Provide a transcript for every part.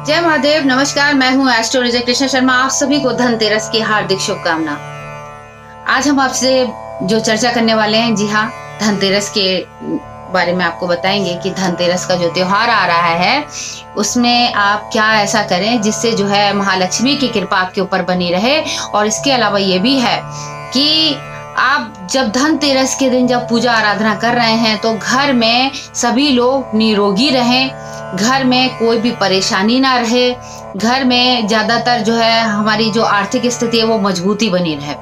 जय महादेव। नमस्कार, मैं हूँ एस्ट्रोलॉजर कृष्णा शर्मा। आप सभी को धनतेरस की हार्दिक शुभकामना। आज हम आपसे जो चर्चा करने वाले हैं, जी हाँ, धनतेरस के बारे में आपको बताएंगे कि धनतेरस का जो त्योहार आ रहा है उसमें आप क्या ऐसा करें जिससे जो है महालक्ष्मी की कृपा आपके ऊपर बनी रहे। और इसके अलावा ये भी है कि आप जब धनतेरस के दिन जब पूजा आराधना कर रहे हैं तो घर में सभी लोग निरोगी रहें, घर में कोई भी परेशानी ना रहे, घर में ज्यादातर जो है हमारी जो आर्थिक स्थिति है वो मजबूती बनी रहे।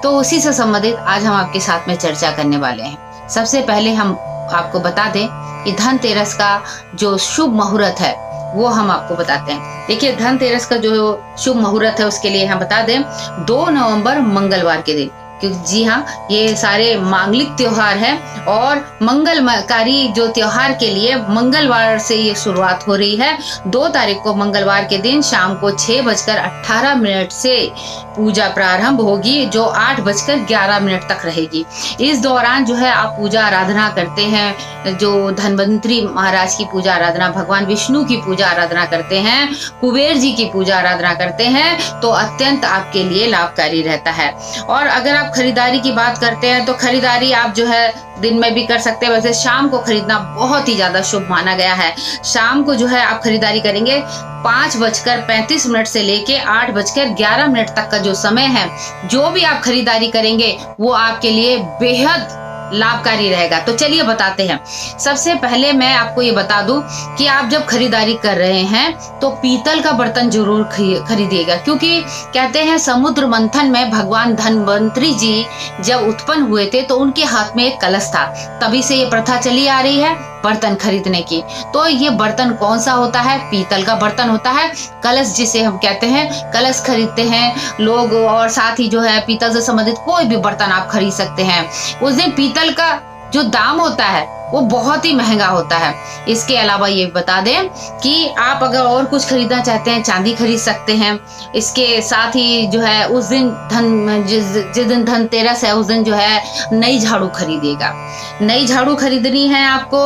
तो उसी से संबंधित आज हम आपके साथ में चर्चा करने वाले हैं। सबसे पहले हम आपको बता दें कि धनतेरस का जो शुभ मुहूर्त है वो हम आपको बताते हैं। देखिए, धनतेरस का जो शुभ मुहूर्त है उसके लिए हम बता दें 2 नवंबर मंगलवार के दिन, क्योंकि जी हाँ, ये सारे मांगलिक त्योहार हैं और मंगलकारी जो त्योहार के लिए मंगलवार से ये शुरुआत हो रही है। 2 तारीख को मंगलवार के दिन शाम को 6:18 से पूजा प्रारंभ होगी, जो 8:11 तक रहेगी। इस दौरान जो है आप पूजा आराधना करते हैं, जो धन्वंतरी महाराज की पूजा आराधना, भगवान विष्णु की पूजा आराधना करते हैं, कुबेर जी की पूजा आराधना करते हैं, तो अत्यंत आपके लिए लाभकारी रहता है। और अगर आप खरीदारी की बात करते हैं तो खरीदारी आप जो है दिन में भी कर सकते हैं। वैसे शाम को खरीदना बहुत ही ज्यादा शुभ माना गया है। शाम को जो है आप खरीदारी करेंगे 5:35 से लेके 8:11 तक का जो समय है, जो भी आप खरीदारी करेंगे वो आपके लिए बेहद लाभकारी रहेगा। तो चलिए बताते हैं। सबसे पहले मैं आपको ये बता दूं कि आप जब खरीदारी कर रहे हैं तो पीतल का बर्तन जरूर खरीदिएगा, क्योंकि कहते हैं समुद्र मंथन में भगवान धन्वंतरी जी जब उत्पन्न हुए थे तो उनके हाथ में एक कलश था। तभी से ये प्रथा चली आ रही है बर्तन खरीदने की। तो ये बर्तन कौन सा होता है? पीतल का बर्तन होता है। कलश जिसे हम कहते हैं, कलश खरीदते हैं लोग, और साथ ही जो है पीतल से संबंधित कोई भी बर्तन आप खरीद सकते हैं। उस दिन पीतल का जो दाम होता है वो बहुत ही महंगा होता है। इसके अलावा ये बता दें कि आप अगर और कुछ खरीदना चाहते हैं, चांदी खरीद सकते हैं। इसके साथ ही जो है उस दिन जिस दिन धनतेरस है उस दिन जो है नई झाड़ू खरीदिएगा। नई झाड़ू खरीदनी है आपको।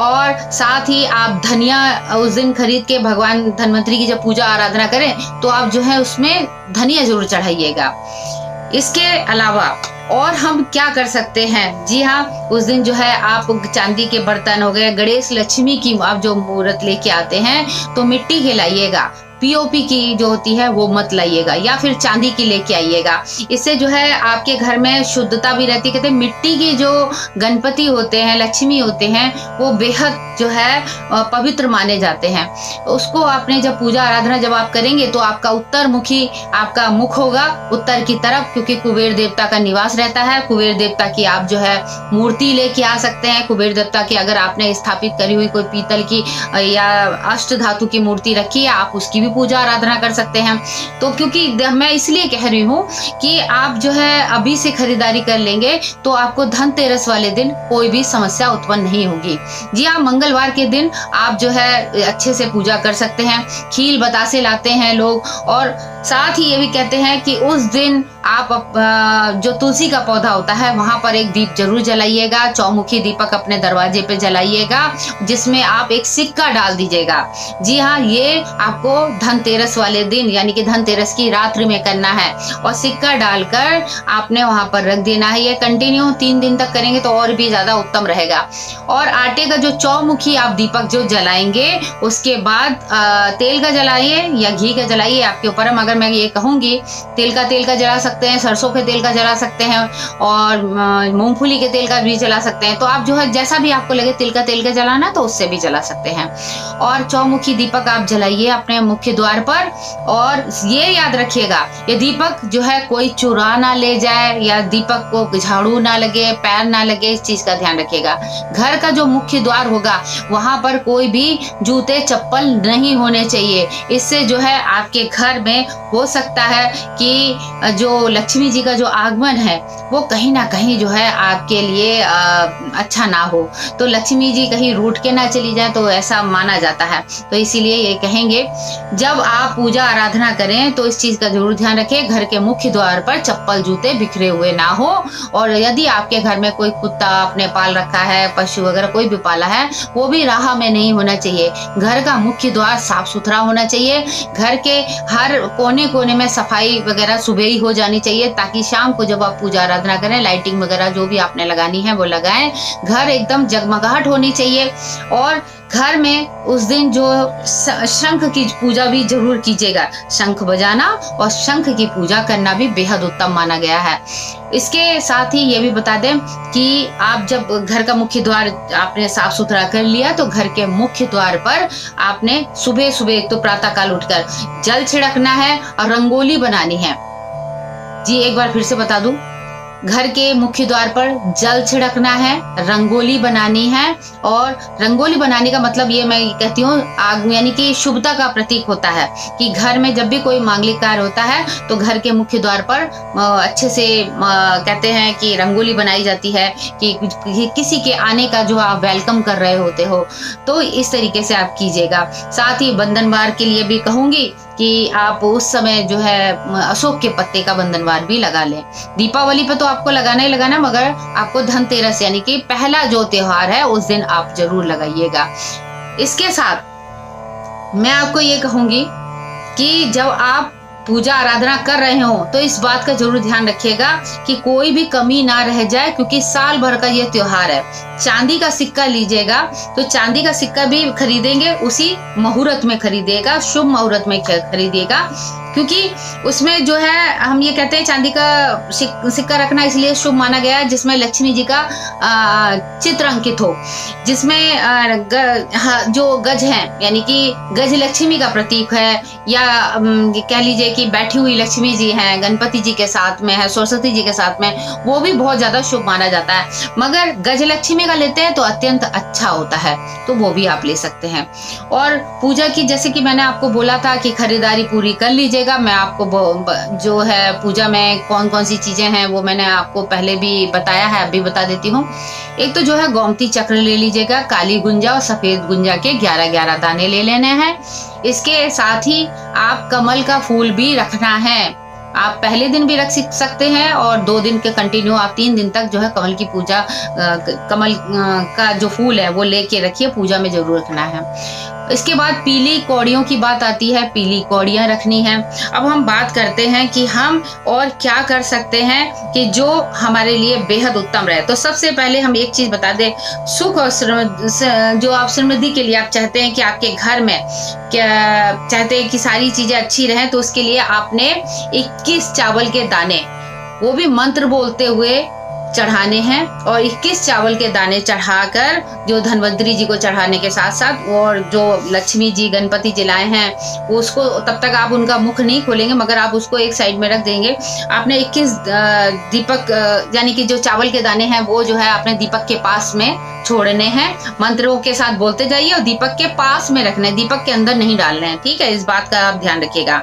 और साथ ही आप धनिया उस दिन खरीद के भगवान धन्वंतरी की जब पूजा आराधना करें तो आप जो है उसमें धनिया जरूर चढ़ाइएगा। इसके अलावा और हम क्या कर सकते हैं? जी हाँ, उस दिन जो है आप चांदी के बर्तन हो गए, गणेश लक्ष्मी की आप जो मूर्त लेके आते हैं तो मिट्टी के लाइएगा। पीओपी की जो होती है वो मत लाइएगा, या फिर चांदी की लेके आइएगा। इससे जो है आपके घर में शुद्धता भी रहती है। कहते हैं मिट्टी के जो गणपति होते हैं, लक्ष्मी होते हैं, वो बेहद जो है पवित्र माने जाते हैं। उसको आपने जब पूजा आराधना जब आप करेंगे तो आपका उत्तर मुखी आपका मुख होगा, उत्तर की तरफ, क्योंकि कुबेर देवता का निवास रहता है। कुबेर देवता की आप जो है मूर्ति लेके आ सकते हैं। कुबेर देवता की अगर आपने स्थापित करी हुई कोई पीतल की या अष्ट धातु की मूर्ति रखी है, आप उसकी भी पूजा आराधना कर सकते हैं। तो क्योंकि मैं इसलिए कह रही हूँ कि आप जो है अभी से खरीदारी कर लेंगे तो आपको धनतेरस वाले दिन कोई भी समस्या उत्पन्न नहीं होगी। जी हाँ, मंगलवार के दिन आप जो है अच्छे से पूजा कर सकते हैं। खील बतासे लाते हैं लोग। और साथ ही ये भी कहते हैं कि उस दिन आप जो तुलसी का पौधा होता है वहां पर एक दीप जरूर जलाइएगा। चौमुखी दीपक अपने दरवाजे पे जलाइएगा, जिसमें आप एक सिक्का डाल दीजिएगा। जी हाँ, ये आपको धनतेरस वाले दिन यानी कि धनतेरस की रात्रि में करना है। और सिक्का डालकर आपने वहां पर रख देना है। ये कंटिन्यू 3 दिन तक करेंगे तो और भी ज्यादा उत्तम रहेगा। और आटे का जो चौमुखी आप दीपक जो जलाएंगे उसके बाद तेल का जलाइए या घी का जलाइए, आपके ऊपर है। मगर मैं ये कहूंगी तेल का जला सकते हैं, सरसों के तेल का जला सकते हैं, और मूंगफली के तेल का भी जला सकते हैं। तो आप जो है जैसा भी आपको लगे तेल का जलाना तो उससे भी जला सकते हैं। और चौमुखी दीपक आप जलाइए अपने मुख्य द्वार पर। और ये याद रखिएगा, ये दीपक जो है कोई चुरा ना ले जाए, या दीपक को झाड़ू ना लगे, पैर ना लगे, इस चीज का ध्यान रखिएगा। घर का जो मुख्य द्वार होगा वहां पर कोई भी जूते चप्पल नहीं होने चाहिए। इससे जो है आपके घर में हो सकता है कि जो जो लक्ष्मी जी का जो आगमन है वो कहीं ना कहीं जो है आपके लिए अच्छा ना हो, तो लक्ष्मी जी कहीं रूठ के ना चली जाए, तो ऐसा माना जाता है। तो इसीलिए ये कहेंगे जब आप पूजा आराधना करें तो इस चीज का जरूर ध्यान रखें, घर के मुख्य द्वार पर चप्पल जूते बिखरे हुए ना हो। और यदि आपके घर में कोई कुत्ता आपने पाल रखा है, पशु वगैरह कोई भी पाला है, वो भी राह में नहीं होना चाहिए। घर का मुख्य द्वार साफ सुथरा होना चाहिए। घर के हर कोने कोने में सफाई वगैरह सुबह ही हो जानी चाहिए, ताकि शाम को जब आप पूजा आराधना करें, लाइटिंग वगैरह जो भी आपने लगानी है वो लगाएं। घर एकदम जगमगाहट होनी चाहिए। और घर में उस दिन जो शंख की पूजा भी जरूर कीजिएगा। शंख बजाना और शंख की पूजा करना भी बेहद उत्तम माना गया है। इसके साथ ही ये भी बता दें कि आप जब घर का मुख्य द्वार आपने साफ सुथरा कर लिया, तो घर के मुख्य द्वार पर आपने सुबह सुबह एक तो प्रातः काल उठकर जल छिड़कना है और रंगोली बनानी है। जी एक बार फिर से बता दूं, घर के मुख्य द्वार पर जल छिड़कना है, रंगोली बनानी है। और रंगोली बनाने का मतलब ये मैं कहती हूँ आग यानी कि शुभता का प्रतीक होता है, कि घर में जब भी कोई मांगलिक कार्य होता है तो घर के मुख्य द्वार पर अच्छे से कहते हैं कि रंगोली बनाई जाती है, कि किसी के आने का जो आप वेलकम कर रहे होते हो, तो इस तरीके से आप कीजिएगा। साथ ही बंधनवार के लिए भी कहूंगी कि आप उस समय जो है अशोक के पत्ते का बंधनवार भी लगा लें। दीपावली पे तो आपको लगाना ही लगाना, मगर आपको धनतेरस यानी कि पहला जो त्योहार है उस दिन आप जरूर लगाइएगा। इसके साथ मैं आपको ये कहूंगी कि जब आप पूजा आराधना कर रहे हो तो इस बात का जरूर ध्यान रखिएगा कि कोई भी कमी ना रह जाए, क्योंकि साल भर का ये त्योहार है। चांदी का सिक्का लीजिएगा तो चांदी का सिक्का भी खरीदेंगे उसी मुहूर्त में खरीदिएगा, शुभ मुहूर्त में खरीदिएगा, क्योंकि उसमें जो है हम ये कहते हैं चांदी का सिक्का रखना इसलिए शुभ माना गया है जिसमें लक्ष्मी जी का चित्र अंकित हो, जिसमें जो गज है यानी कि गज लक्ष्मी का प्रतीक है, या कह लीजिए कि बैठी हुई लक्ष्मी जी हैं, गणपति जी के साथ में है, सरस्वती जी के साथ में, वो भी बहुत ज्यादा शुभ माना जाता है। मगर गज लक्ष्मी का लेते हैं तो अत्यंत अच्छा होता है, तो वो भी आप ले सकते हैं। और पूजा की जैसे कि मैंने आपको बोला था कि खरीदारी पूरी कर लीजिएगा। मैं आपको जो है पूजा में कौन कौन सी चीजें हैं वो मैंने आपको पहले भी बताया है, अभी बता देती हूँ। एक तो जो है गोमती चक्र ले लीजिएगा, काली गुंजा और सफेद गुंजा के 11-11 दाने ले लेने हैं। इसके साथ ही आप कमल का फूल भी रखना है। आप पहले दिन भी रख सकते हैं और 2 दिन के कंटिन्यू आप 3 दिन तक जो है कमल की पूजा कमल का जो फूल है वो लेके रखिए, पूजा में जरूर रखना है। इसके बाद पीली कौड़ियों की बात आती है, पीली कौड़ियां रखनी है। अब हम बात करते हैं कि हम और क्या कर सकते हैं कि जो हमारे लिए बेहद उत्तम रहे। तो सबसे पहले हम एक चीज बता दें, सुख और जो आप समृद्धि के लिए आप चाहते हैं कि आपके घर में क्या चाहते हैं कि सारी चीजें अच्छी रहें, तो उसके लिए आपने 21 चावल के दाने वो भी मंत्र बोलते हुए चढ़ाने हैं। और 21 चावल के दाने चढ़ाकर जो धनवंतरी जी को चढ़ाने के साथ साथ और जो लक्ष्मी जी गणपति जी लाए हैं उसको तब तक आप उनका मुख नहीं खोलेंगे, मगर आप उसको एक साइड में रख देंगे। आपने 21 दीपक यानी कि जो चावल के दाने हैं वो जो है आपने दीपक के पास में छोड़ने हैं। मंत्रों के साथ बोलते जाइए और दीपक के पास में रखने, दीपक के अंदर नहीं डालने हैं, ठीक है, इस बात का आप ध्यान रखिएगा।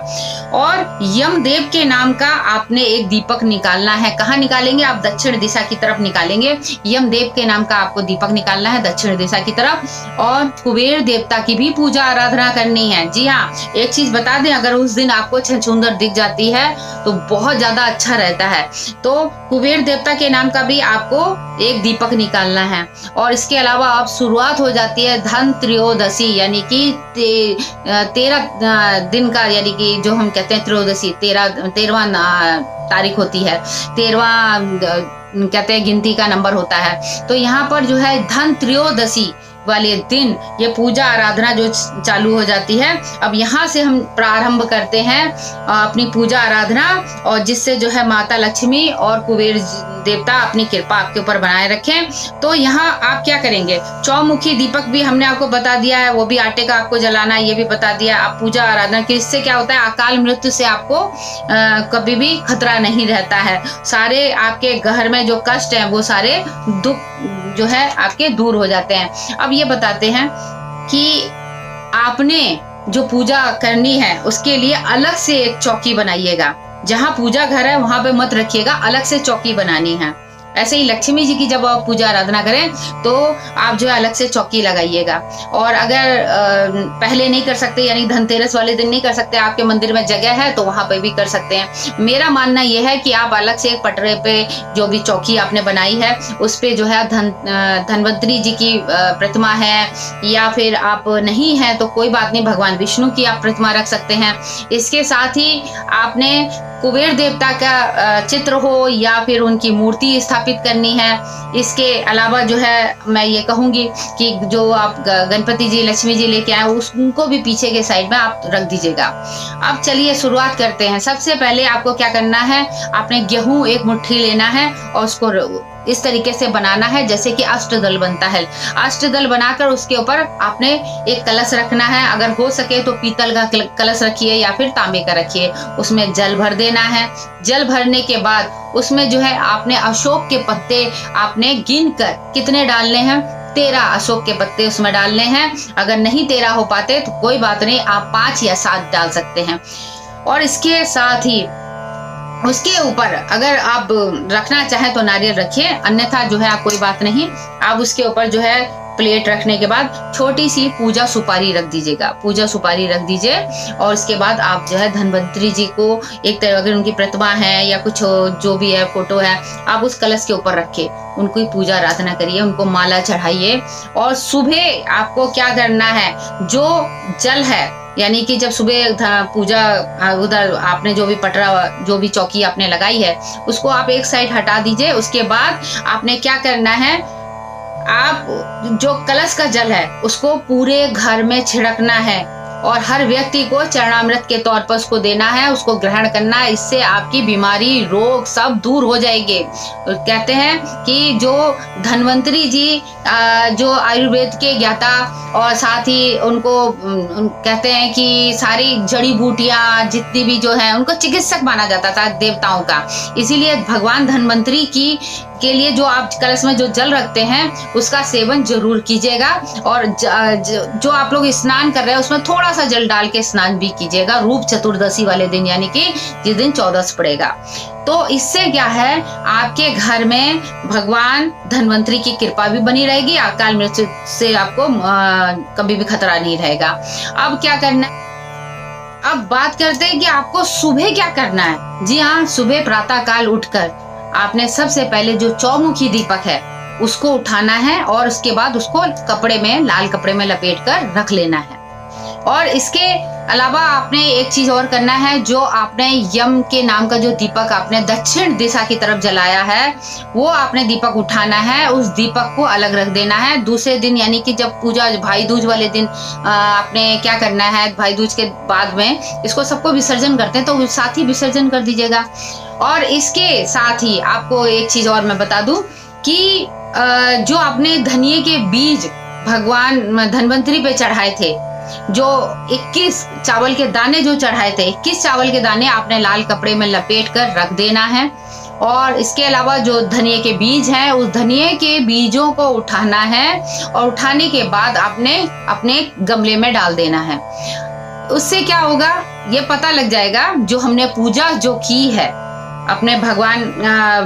और यमदेव के नाम का आपने एक दीपक निकालना है। कहाँ निकालेंगे आप? दक्षिण दिशा की तरफ निकालेंगे। यमदेव के नाम का आपको दीपक निकालना है दक्षिण दिशा की तरफ। और कुबेर देवता की भी पूजा आराधना करनी है। जी हाँ, एक चीज बता दें, अगर उस दिन आपको छछूंदर दिख जाती है तो बहुत ज्यादा अच्छा रहता है। तो कुबेर देवता के नाम का भी आपको एक दीपक निकालना है। और इसके अलावा अब शुरुआत हो जाती है धन त्रयोदशी यानी कि 13 दिन का, यानी कि जो हम कहते हैं त्रयोदशी 13वां तारीख होती है, 13वां कहते हैं गिनती का नंबर होता है। तो यहाँ पर जो है धन त्रयोदशी वाले दिन ये पूजा आराधना जो चालू हो जाती है। अब यहाँ से हम प्रारंभ करते हैं अपनी पूजा आराधना, और जिससे जो है माता लक्ष्मी और कुबेर देवता अपनी कृपा आपके ऊपर बनाए रखें। तो यहाँ आप क्या करेंगे, चौमुखी दीपक भी हमने आपको बता दिया है, वो भी आटे का आपको जलाना है, ये भी बता दिया। आप पूजा आराधना की, इससे क्या होता है, अकाल मृत्यु से आपको कभी भी खतरा नहीं रहता है। सारे आपके घर में जो कष्ट है वो सारे दुख जो है आपके दूर हो जाते हैं। अब ये बताते हैं कि आपने जो पूजा करनी है उसके लिए अलग से एक चौकी बनाइएगा। जहाँ पूजा घर है वहां पे मत रखिएगा, अलग से चौकी बनानी है। ऐसे ही लक्ष्मी जी की जब आप पूजा आराधना करें तो आप जो है अलग से चौकी लगाइएगा। और अगर पहले नहीं कर सकते, यानी धनतेरस वाले दिन नहीं कर सकते, आपके मंदिर में जगह है तो वहां पे भी कर सकते हैं। मेरा मानना यह है कि आप अलग से एक पटरे पे जो भी चौकी आपने बनाई है उस पे जो है धन्वंतरी जी की प्रतिमा है, या फिर आप नहीं है तो कोई बात नहीं, भगवान विष्णु की आप प्रतिमा रख सकते हैं। इसके साथ ही आपने कुबेर देवता का चित्र हो या फिर उनकी मूर्ति स्थापित करनी है। इसके अलावा जो है मैं ये कहूंगी कि जो आप गणपति जी, लक्ष्मी जी लेके आए उनको भी पीछे के साइड में आप रख दीजिएगा। अब चलिए शुरुआत करते हैं। सबसे पहले आपको क्या करना है, आपने गेहूं एक मुट्ठी लेना है और उसको इस तरीके से बनाना है जैसे कि अष्टदल बनता है। अष्टदल बनाकर उसके ऊपर आपने एक कलश रखना है। अगर हो सके तो पीतल का कलश रखिए या फिर तांबे का रखिए। उसमें जल भर देना है। जल भरने के बाद उसमें जो है आपने अशोक के पत्ते आपने गिन कर कितने डालने हैं, 13 अशोक के पत्ते उसमें डालने हैं। अगर नहीं 13 हो पाते तो कोई बात नहीं, आप 5 या 7 डाल सकते हैं। और इसके साथ ही उसके ऊपर अगर आप रखना चाहें तो नारियल रखिए, अन्यथा जो है कोई बात नहीं। आप उसके ऊपर जो है प्लेट रखने के बाद छोटी सी पूजा सुपारी रख दीजिएगा, पूजा सुपारी रख दीजिए। और उसके बाद आप जो है धन्वंतरी जी को एक तरह, अगर उनकी प्रतिमा है या कुछ जो भी है फोटो है, आप उस कलश के ऊपर रखे उनको पूजा आराधना करिए, उनको माला चढ़ाइए। और सुबह आपको क्या करना है, जो जल है यानी कि जब सुबह पूजा उधर आपने जो भी पटरा, जो भी चौकी आपने लगाई है उसको आप एक साइड हटा दीजिए। उसके बाद आपने क्या करना है, आप जो कलश का जल है उसको पूरे घर में छिड़कना है और हर व्यक्ति को चरणामृत के तौर पर उसको देना है, उसको ग्रहण करना है। इससे आपकी बीमारी, रोग सब दूर हो जाएंगे। कहते हैं कि जो धन्वंतरी जी जो आयुर्वेद के ज्ञाता और साथ ही उनको कहते हैं कि सारी जड़ी बूटियां जितनी भी जो है उनको चिकित्सक माना जाता था देवताओं का। इसीलिए भगवान धन्वंतरी के लिए जो आप कलश में जो जल रखते हैं उसका सेवन जरूर कीजिएगा। और जो आप लोग स्नान कर रहे हैं उसमें थोड़ा सा जल डाल के स्नान भी कीजिएगा, रूप चतुर्दशी वाले दिन, यानी कि जिस दिन 14 पड़ेगा। तो इससे क्या है, आपके घर में भगवान धन्वंतरी की कृपा भी बनी रहेगी, अकाल मृत्यु से आपको कभी भी खतरा नहीं रहेगा। अब क्या करना है, अब बात करते हैं कि आपको सुबह क्या करना है। जी हाँ, सुबह प्रातः काल उठकर आपने सबसे पहले जो चौमुखी दीपक है उसको उठाना है और उसके बाद उसको कपड़े में, लाल कपड़े में लपेट कर रख लेना है। और इसके अलावा आपने एक चीज और करना है, जो आपने यम के नाम का जो दीपक आपने दक्षिण दिशा की तरफ जलाया है वो आपने दीपक उठाना है, उस दीपक को अलग रख देना है। दूसरे दिन यानी कि जब पूजा भाई दूज वाले दिन आपने क्या करना है, भाई दूज के बाद में इसको सबको विसर्जन करते हैं तो साथ ही विसर्जन कर दीजिएगा। और इसके साथ ही आपको एक चीज और मैं बता दूं कि जो आपने धनिये के बीज भगवान धन्वंतरी पे चढ़ाए थे, जो 21 चावल के दाने जो चढ़ाए थे, 21 चावल के दाने आपने लाल कपड़े में लपेट कर रख देना है। और इसके अलावा जो धनिये के बीज हैं उस धनिये के बीजों को उठाना है और उठाने के बाद आपने अपने गमले में डाल देना है। उससे क्या होगा, ये पता लग जाएगा जो हमने पूजा जो की है, अपने भगवान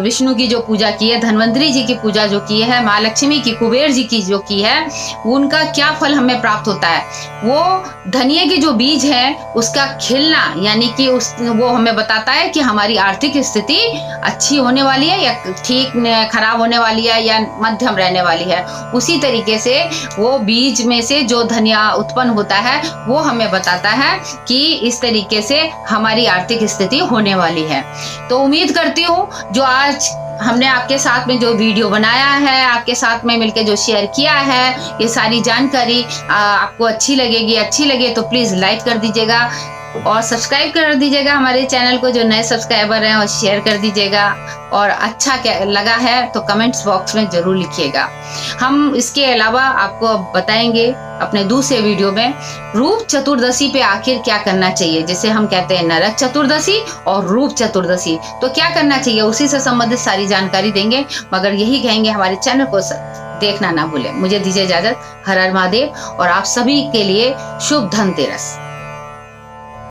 विष्णु की जो पूजा की है, धन्वंतरी जी की पूजा जो की है, माँ लक्ष्मी की, कुबेर जी की जो की है, उनका क्या फल हमें प्राप्त होता है। वो धनिये के जो बीज है उसका खिलना, यानी कि वो हमें बताता है कि हमारी आर्थिक स्थिति अच्छी होने वाली है या ठीक खराब होने वाली है या मध्यम रहने वाली है। उसी तरीके से वो बीज में से जो धनिया उत्पन्न होता है वो हमें बताता है कि इस तरीके से हमारी आर्थिक स्थिति होने वाली है। तो उम्मीद करती हूँ जो आज हमने आपके साथ में जो वीडियो बनाया है, आपके साथ में मिलकर जो शेयर किया है, ये सारी जानकारी आपको अच्छी लगेगी। अच्छी लगे तो प्लीज लाइक कर दीजिएगा और सब्सक्राइब कर दीजिएगा हमारे चैनल को, जो नए सब्सक्राइबर हैं, और शेयर कर दीजिएगा। और अच्छा क्या लगा है तो कमेंट्स बॉक्स में जरूर लिखिएगा। हम इसके अलावा आपको बताएंगे अपने दूसरे वीडियो में रूप चतुर्दशी पे आखिर क्या करना चाहिए। जैसे हम कहते हैं नरक चतुर्दशी और रूप चतुर्दशी, तो क्या करना चाहिए उसी से संबंधित सारी जानकारी देंगे। मगर यही कहेंगे हमारे चैनल को देखना ना भूलें। मुझे दीजिए इजाजत। हर हर महादेव और आप सभी के लिए शुभ धनतेरस।